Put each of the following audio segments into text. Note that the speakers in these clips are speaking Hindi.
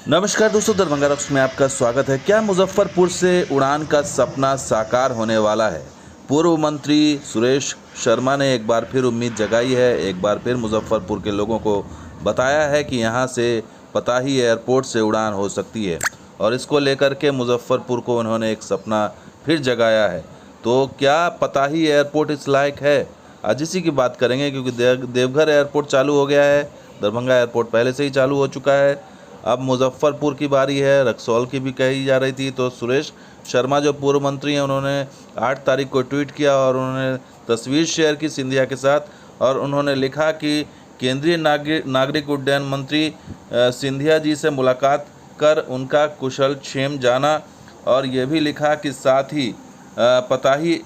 नमस्कार दोस्तों, दरभंगा रॉक्स में आपका स्वागत है। क्या मुजफ्फरपुर से उड़ान का सपना साकार होने वाला है? पूर्व मंत्री सुरेश शर्मा ने एक बार फिर उम्मीद जगाई है। एक बार फिर मुजफ्फरपुर के लोगों को बताया है कि यहां से पताही एयरपोर्ट से उड़ान हो सकती है और इसको लेकर के मुजफ्फरपुर को उन्होंने एक सपना फिर जगाया है। तो क्या पताही एयरपोर्ट इस लायक है? आज इसी की बात करेंगे, क्योंकि देवघर एयरपोर्ट चालू हो गया है, दरभंगा एयरपोर्ट पहले से ही चालू हो चुका है। अब मुजफ्फरपुर की बारी है। रक्सौल की भी कही जा रही थी। तो सुरेश शर्मा जो पूर्व मंत्री हैं, उन्होंने 8 तारीख को ट्वीट किया और उन्होंने तस्वीर शेयर की सिंधिया के साथ, और उन्होंने लिखा कि केंद्रीय नागरिक उड्डयन मंत्री सिंधिया जी से मुलाकात कर उनका कुशल क्षेम जाना, और ये भी लिखा कि साथ ही पताही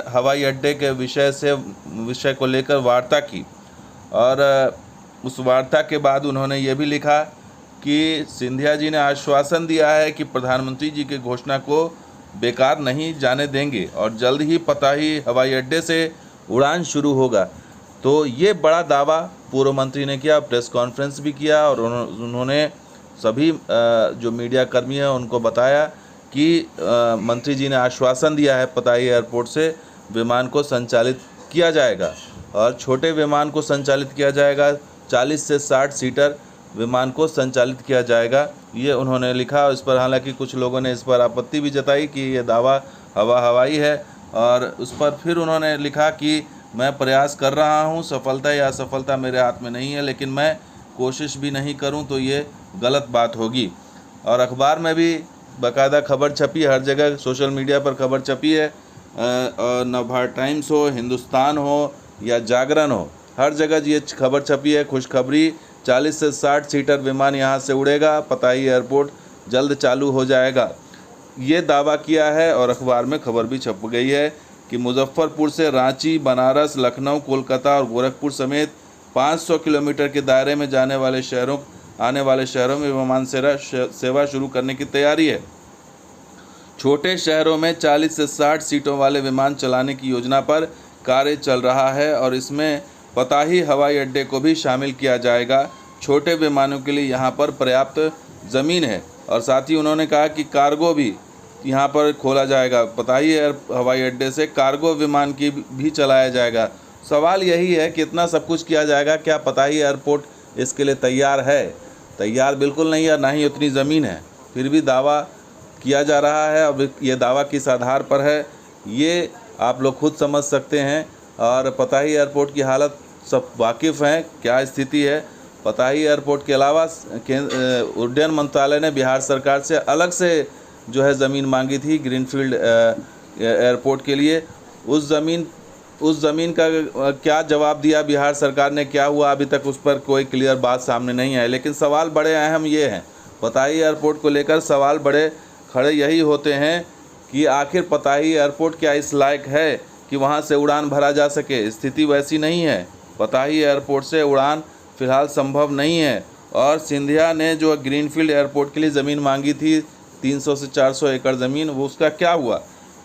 हवाई अड्डे के विषय को लेकर वार्ता की। और उस वार्ता के बाद उन्होंने ये भी लिखा कि सिंधिया जी ने आश्वासन दिया है कि प्रधानमंत्री जी की घोषणा को बेकार नहीं जाने देंगे और जल्द ही पताही हवाई अड्डे से उड़ान शुरू होगा। तो ये बड़ा दावा पूर्व मंत्री ने किया, प्रेस कॉन्फ्रेंस भी किया, और उन्होंने सभी जो मीडिया कर्मी हैं उनको बताया कि मंत्री जी ने आश्वासन दिया है पताही एयरपोर्ट से विमान को संचालित किया जाएगा और छोटे विमान को संचालित किया जाएगा। 40 से 60 सीटर विमान को संचालित किया जाएगा, ये उन्होंने लिखा। और इस पर हालांकि कुछ लोगों ने इस पर आपत्ति भी जताई कि ये दावा हवाई है, और उस पर फिर उन्होंने लिखा कि मैं प्रयास कर रहा हूँ, सफलता या असफलता मेरे हाथ में नहीं है, लेकिन मैं कोशिश भी नहीं करूँ तो ये गलत बात होगी। और अखबार में भी बाकायदा खबर छपी, हर जगह सोशल मीडिया पर खबर छपी है, नवभारत टाइम्स हो, हिंदुस्तान हो या जागरण हो, हर जगह ये खबर छपी है, खुशखबरी। 40 से 60 सीटर विमान यहाँ से उड़ेगा, पताही एयरपोर्ट जल्द चालू हो जाएगा, ये दावा किया है। और अखबार में खबर भी छप गई है कि मुजफ्फरपुर से रांची, बनारस, लखनऊ, कोलकाता और गोरखपुर समेत 500 किलोमीटर के दायरे में आने वाले शहरों में विमान सेवा शुरू करने की तैयारी है। छोटे शहरों में 40 से 60 सीटों वाले विमान चलाने की योजना पर कार्य चल रहा है और इसमें पताही हवाई अड्डे को भी शामिल किया जाएगा। छोटे विमानों के लिए यहाँ पर पर्याप्त ज़मीन है। और साथ ही उन्होंने कहा कि कार्गो भी यहाँ पर खोला जाएगा, पताही हवाई अड्डे से कार्गो विमान की भी चलाया जाएगा। सवाल यही है कि इतना सब कुछ किया जाएगा, क्या पताही एयरपोर्ट इसके लिए तैयार है? तैयार बिल्कुल नहीं है, ना ही उतनी ज़मीन है, फिर भी दावा किया जा रहा है। अब ये दावा किस आधार पर है, ये आप लोग खुद समझ सकते हैं। और पताही एयरपोर्ट की हालत सब वाकिफ़ हैं, क्या स्थिति है। पताही एयरपोर्ट के अलावा उड्डयन मंत्रालय ने बिहार सरकार से अलग से जो है ज़मीन मांगी थी ग्रीनफील्ड एयरपोर्ट के लिए। उस ज़मीन का क्या जवाब दिया बिहार सरकार ने, क्या हुआ, अभी तक उस पर कोई क्लियर बात सामने नहीं आई। लेकिन सवाल बड़े अहम ये हैं, पताही एयरपोर्ट को लेकर सवाल बड़े खड़े यही होते हैं कि आखिर पताही एयरपोर्ट क्या इस लायक है कि वहां से उड़ान भरा जा सके। स्थिति वैसी नहीं है, पताही एयरपोर्ट से उड़ान फ़िलहाल संभव नहीं है। और सिंधिया ने जो ग्रीनफील्ड एयरपोर्ट के लिए ज़मीन मांगी थी 300 से 400 एकड़ ज़मीन, वो उसका क्या हुआ?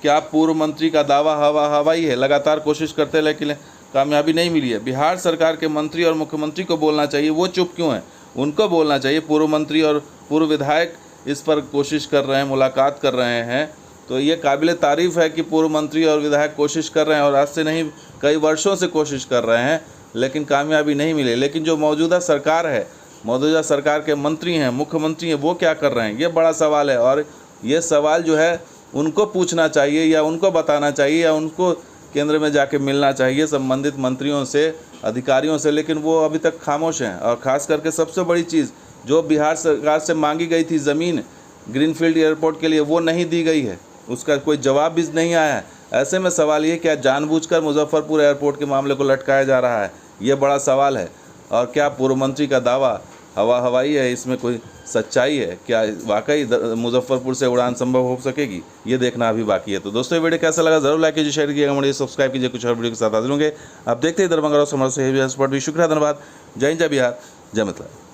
क्या पूर्व मंत्री का दावा हवाई है? लगातार कोशिश करते लेकिन कामयाबी नहीं मिली है। बिहार सरकार के मंत्री और मुख्यमंत्री को बोलना चाहिए, वो चुप क्यों हैं? उनको बोलना चाहिए। पूर्व मंत्री और पूर्व विधायक इस पर कोशिश कर रहे हैं, मुलाकात कर रहे हैं। तो ये काबिल तारीफ़ है कि पूर्व मंत्री और विधायक कोशिश कर रहे हैं, और आज से नहीं कई वर्षों से कोशिश कर रहे हैं, लेकिन कामयाबी नहीं मिली। लेकिन जो मौजूदा सरकार है, मौजूदा सरकार के मंत्री हैं, मुख्यमंत्री हैं, वो क्या कर रहे हैं, ये बड़ा सवाल है। और ये सवाल जो है उनको पूछना चाहिए, या उनको बताना चाहिए, या उनको केंद्र में जाके मिलना चाहिए संबंधित मंत्रियों से, अधिकारियों से। लेकिन वो अभी तक खामोश हैं। और ख़ास करके सबसे बड़ी चीज़ जो बिहार सरकार से मांगी गई थी ज़मीन ग्रीनफील्ड एयरपोर्ट के लिए, वो नहीं दी गई है, उसका कोई जवाब भी नहीं आया है। ऐसे में सवाल ये, क्या जानबूझकर मुजफ्फरपुर एयरपोर्ट के मामले को लटकाया जा रहा है, ये बड़ा सवाल है। और क्या पूर्व मंत्री का दावा हवाई है, इसमें कोई सच्चाई है? क्या वाकई मुजफ्फरपुर से उड़ान संभव हो सकेगी, ये देखना अभी बाकी है। तो दोस्तों, ये वीडियो कैसा लगा ज़रूर लाइक कीजिए, शेयर कीजिएगा, मुझे सब्सक्राइब कीजिए। कुछ और वीडियो के साथ हाजिर होंगे। आप देखते हैं दरभंगा रॉक्स, हमारे से शुक्रिया, धन्यवाद। जय हिंद, जय बिहार, जय मिथिला।